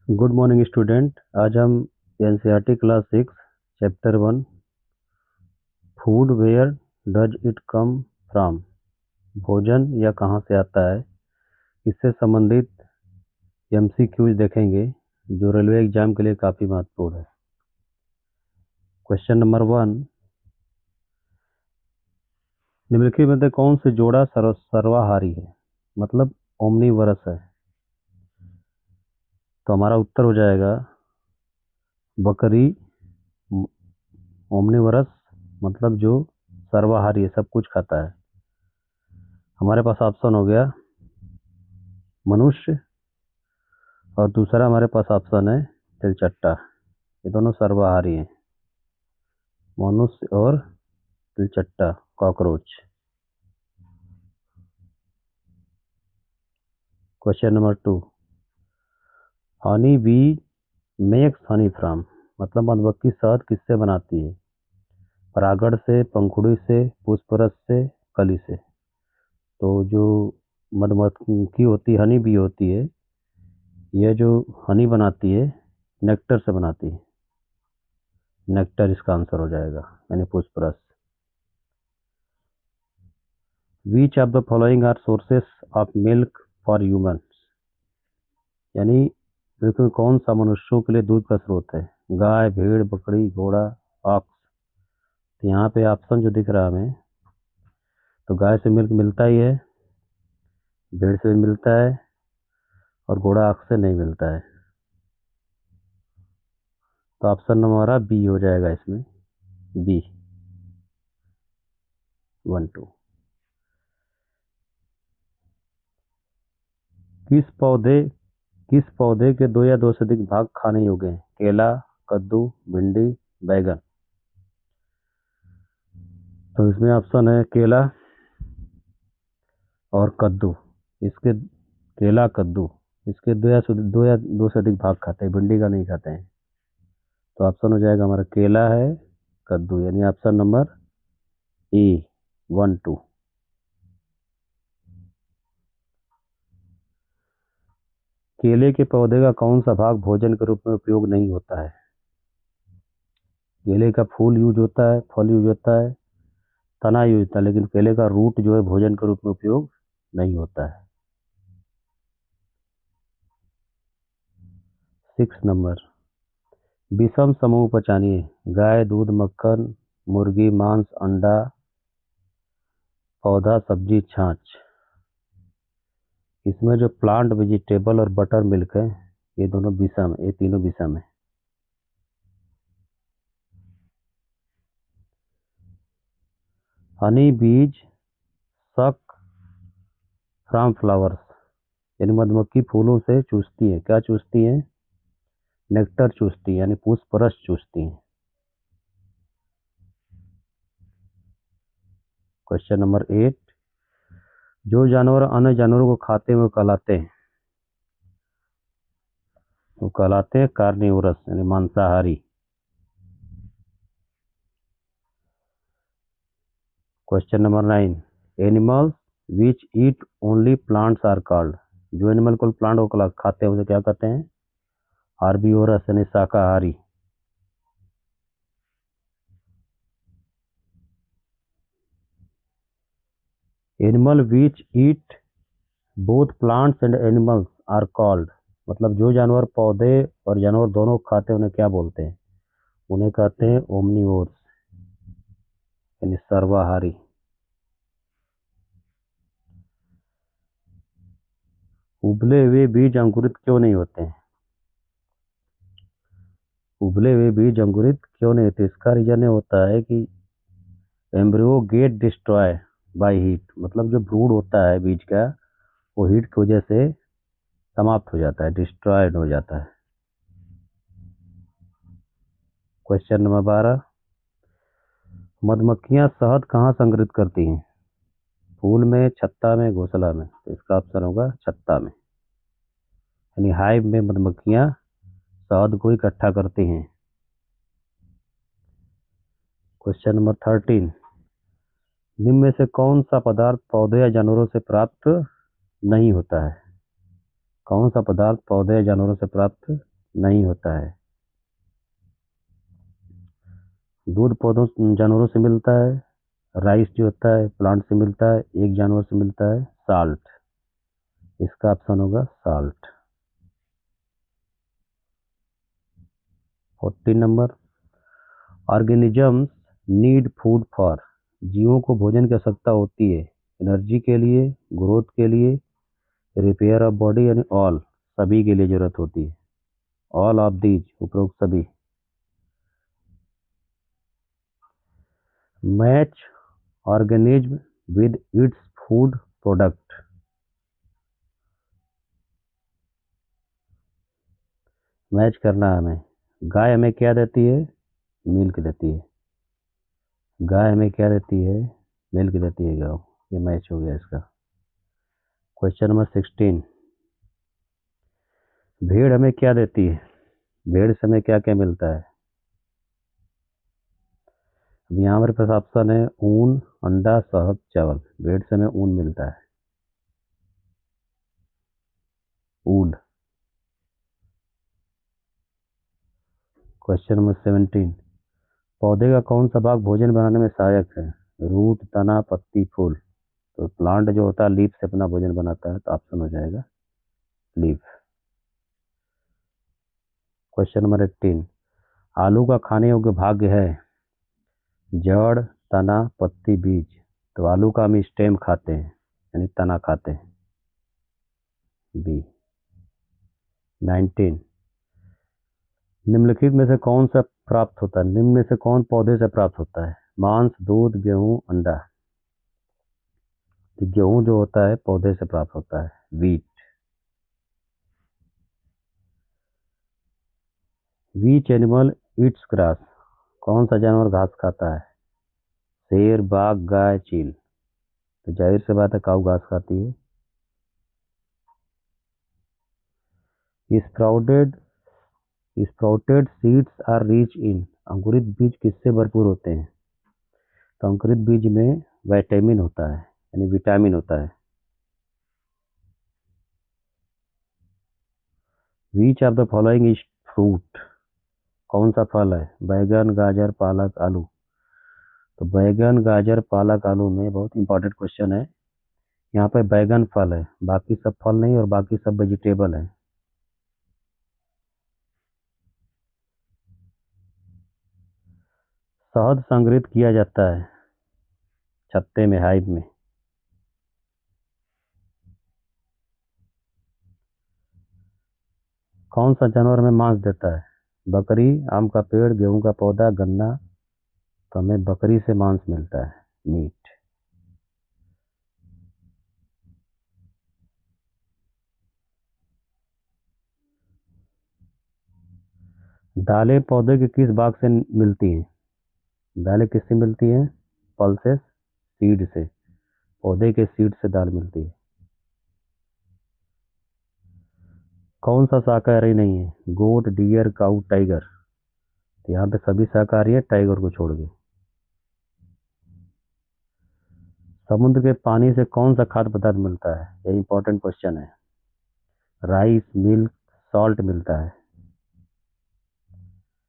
Good morning student. आज हम NCERT class 6 chapter 1 food where does it come from, भोजन या कहाँ से आता है, इससे संबंधित एमसीक्यूज देखेंगे जो रेलवे एग्जाम के लिए काफ़ी महत्वपूर्ण है। क्वेश्चन नंबर 1, निम्नलिखित में से कौन से जोड़ा सर्वाहारी है, मतलब ओमनीवरस है। तो हमारा उत्तर हो जाएगा बकरी। ओमनीवरस मतलब जो सर्वाहारी है, सब कुछ खाता है। हमारे पास ऑप्शन हो गया मनुष्य, और दूसरा हमारे पास ऑप्शन है तिलचट्टा। ये दोनों सर्वाहारी हैं, मनुष्य और तिलचट्टा, cockroach. Question number 2, honey bee makes honey from, मतलब मधुमक्खी शहद किससे बनाती है, परागण से, पंखुड़ी से, पुष्परस से, कली से। तो जो मधुमक्खी होती है, हनी बी होती है, यह जो हनी बनाती है नेक्टर से बनाती है। नेक्टर इसका आंसर हो जाएगा, यानी पुष्परस। Which of the following are sources of milk for human, यानी बिल्कुल कौन सा मनुष्यों के लिए दूध का स्रोत है, गाय, भेड़, बकरी, घोड़ा, ऑक्स। तो यहाँ पे ऑप्शन जो दिख रहा है हमें, तो गाय से मिल्क मिलता ही है, भेड़ से भी मिलता है, और घोड़ा ऑक्स से नहीं मिलता है। तो ऑप्शन नंबर हमारा बी हो जाएगा इसमें, बी 1 2। किस पौधे के 2 या 2 से अधिक भाग खाने योग्य हैं, केला, कद्दू, भिंडी, बैगन। तो इसमें ऑप्शन है केला और कद्दू। इसके केला, कद्दू, इसके 2 से अधिक भाग खाते हैं, भिंडी का नहीं खाते हैं। तो ऑप्शन हो जाएगा हमारा केला है, कद्दू, यानी ऑप्शन नंबर ए 1 2। केले के पौधे का कौन सा भाग भोजन के रूप में उपयोग नहीं होता है, केले का फूल यूज होता है, फल यूज होता है, तना यूज होता है, लेकिन केले का रूट जो है भोजन के रूप में उपयोग नहीं होता है। 6 नंबर, विषम समूह पहचानिए, गाय दूध मक्खन, मुर्गी मांस अंडा, पौधा सब्जी छाछ। इसमें जो प्लांट वेजिटेबल और बटर मिल्क है, ये दोनों विषम है, ये तीनों विषम है। हनी बीज सक फ्रॉम फ्लावर्स, यानी मधुमक्खी फूलों से चूसती है, क्या चूसती है, नेक्टर चूसती है, यानी पुष्परस चूसती है। क्वेश्चन नंबर 8, जो जानवर अन्य जानवरों को खाते हुए कहलाते हैं, वो कहलाते हैं कार्निवोरस, यानी मांसाहारी। Question number 9, animals which eat only plants are called, जो एनिमल को प्लांट को खाते हैं उसे क्या कहते हैं, हार्बीवोरस, यानी शाकाहारी। Animal which eat both plants and animals are called, मतलब जो जानवर पौधे और जानवर दोनों खाते हैं उन्हें क्या बोलते हैं, उन्हें कहते हैं ओमनीवोर्स, यानी सर्वाहारी। उबले हुए बीज अंकुरित क्यों नहीं होते हैं, उबले हुए बीज अंकुरित क्यों नहीं होते, इसका रीजन ये होता है कि embryo get destroy by heat, मतलब जो ब्रूड होता है बीज का, वो हीट की वजह से समाप्त हो जाता है, डिस्ट्रॉयड हो जाता है। क्वेश्चन नंबर 12, मधुमक्खियां शहद कहाँ संग्रहित करती हैं, फूल में, छत्ता में, घोंसला में। तो इसका ऑप्शन होगा छत्ता में, यानी हाइव में मधुमक्खियां शहद को इकट्ठा करती हैं। क्वेश्चन नंबर 13, निम्न में से कौन सा पदार्थ पौधे या जानवरों से प्राप्त नहीं होता है, कौन सा पदार्थ पौधे या जानवरों से प्राप्त नहीं होता है। दूध पौधों जानवरों से मिलता है। राइस जो होता है प्लांट से मिलता है। एक जानवर से मिलता है साल्ट। इसका ऑप्शन होगा salt. 14 number, organisms need food for. जीवों को भोजन की आवश्यकता होती है एनर्जी के लिए, ग्रोथ के लिए, रिपेयर ऑफ बॉडी, यानी ऑल, सभी के लिए जरूरत होती है। ऑल ऑफ दीज, उपरोक्त सभी। Match organism with its food product. Match करना है हमें। गाय हमें क्या देती है? मिल्क देती है। गाय हमें क्या देती है? मिल्क देती है गाय। ये मैच हो गया इसका। क्वेश्चन नंबर 16, भेड़ हमें क्या देती है? भेड़ से हमें क्या क्या मिलता है? अब यहाँ हमारे पास ऑप्शन है ऊन, अंडा, शहद, चावल। भेड़ से हमें ऊन मिलता है, ऊन। क्वेश्चन नंबर 17, पौधे का कौन सा भाग भोजन बनाने में सहायक है? रूट, तना, पत्ती, फूल। तो प्लांट जो होता है लीफ से अपना भोजन बनाता है, तो ऑप्शन हो जाएगा लीफ। क्वेश्चन नंबर 18, आलू का खाने योग्य भाग है? जड़, तना, पत्ती, बीज। तो आलू का हम स्टेम खाते हैं, यानी तना खाते हैं, बी। 19, निम्नलिखित में से कौन सा प्राप्त होता है? निम्न में से कौन पौधे से प्राप्त होता है? मांस, दूध, गेहूं, अंडा। तो गेहूं जो होता है पौधे से प्राप्त होता है, वीट। वीच एनिमल ईट्स ग्रास। कौन सा जानवर घास खाता है? शेर, बाघ, गाय, चील। तो जाहिर सी बात है काऊ घास खाती है। Sprouted sprouted seeds are rich in. अंकुरित बीज किससे भरपूर होते हैं? तो अंकुरित बीज में विटामिन होता है, यानी विटामिन होता है। विच of the following is fruit. कौन सा फल है? बैगन, गाजर, पालक, आलू। तो बैगन, गाजर, पालक, आलू में बहुत इंपॉर्टेंट क्वेश्चन है। यहाँ पे बैगन फल है, बाकी सब फल नहीं, और बाकी सब वेजिटेबल है। शहद संग्रहित किया जाता है छत्ते में, हाइव में। कौन सा जानवर हमें मांस देता है? बकरी, आम का पेड़, गेहूं का पौधा, गन्ना। तो हमें बकरी से मांस मिलता है, मीट। दालें पौधे के किस भाग से मिलती हैं? दालें किससे मिलती हैं? पल्सेस, सीड से। पौधे के सीड से दाल मिलती है। कौन सा शाकाहारी नहीं है? गोट, डियर, काऊ, टाइगर। तो यहाँ पे सभी शाकाहारी है, टाइगर को छोड़ के। समुद्र के पानी से कौन सा खाद्य पदार्थ मिलता है? ये इंपॉर्टेंट क्वेश्चन है। राइस, मिल्क, सॉल्ट मिलता है।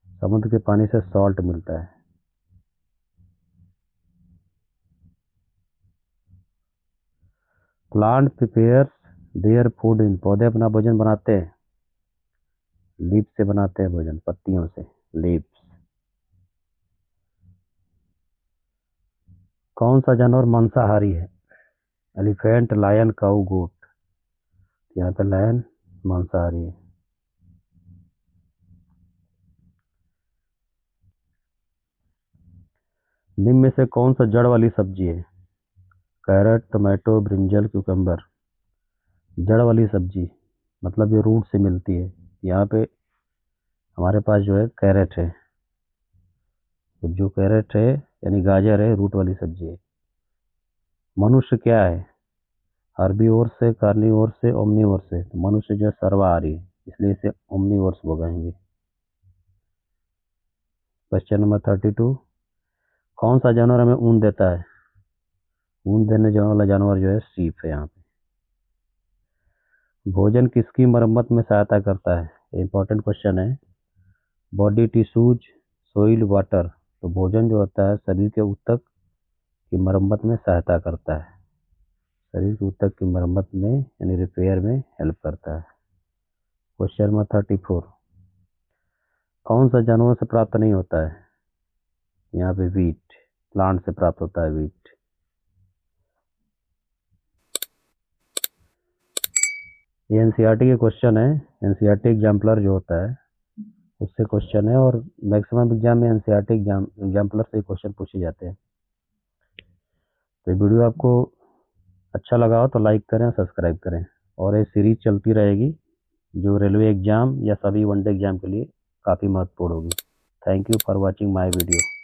समुद्र के पानी से सॉल्ट मिलता है। Plant prepares their food in. पौधे अपना भोजन बनाते हैं, लीफ से बनाते हैं भोजन, पत्तियों से, लीव्स। कौन सा जानवर मांसाहारी है? एलिफेंट, लायन, काऊ, गोट। यहाँ पे लायन मांसाहारी है। निम्न में से कौन सा जड़ वाली सब्जी है? Carrot, tomato, brinjal, cucumber. जड़ वाली सब्जी मतलब ये रूट से मिलती है। यहाँ पे हमारे पास जो है कैरेट है, तो जो कैरेट है यानी गाजर है, रूट वाली सब्जी है। मनुष्य क्या है? हर्बीवोर से, कार्निवोर से, ओमनीवोर से। तो मनुष्य जो है सर्वाहारी है, इसलिए इसे ओमनीवोर्स बोलेंगे। क्वेश्चन नंबर 32, कौन सा जानवर हमें ऊन देता है? ऊन देने जाने वाला जानवर जो है सीप है। यहाँ पे भोजन किसकी मरम्मत में सहायता करता है? इंपॉर्टेंट क्वेश्चन है। बॉडी टिश्यूज सोइल वाटर, तो भोजन जो होता है शरीर के ऊतक की मरम्मत में सहायता करता है, शरीर के ऊतक की मरम्मत में यानी रिपेयर में हेल्प करता है। क्वेश्चन नंबर 34, कौन सा जानवर से प्राप्त नहीं होता है? यहाँ पे वीट, प्लांट से प्राप्त होता है वीट। ये एनसीईआरटी के क्वेश्चन है, एनसीईआरटी एग्जाम्पलर जो होता है उससे क्वेश्चन है, और मैक्सिमम एग्जाम में एनसीईआरटी एग्जाम्पलर से क्वेश्चन पूछे जाते हैं। तो वीडियो आपको अच्छा लगा हो तो लाइक करें, सब्सक्राइब करें, और ये सीरीज चलती रहेगी जो रेलवे एग्जाम या सभी वनडे एग्जाम के लिए काफ़ी महत्वपूर्ण होगी। Thank you for watching my video.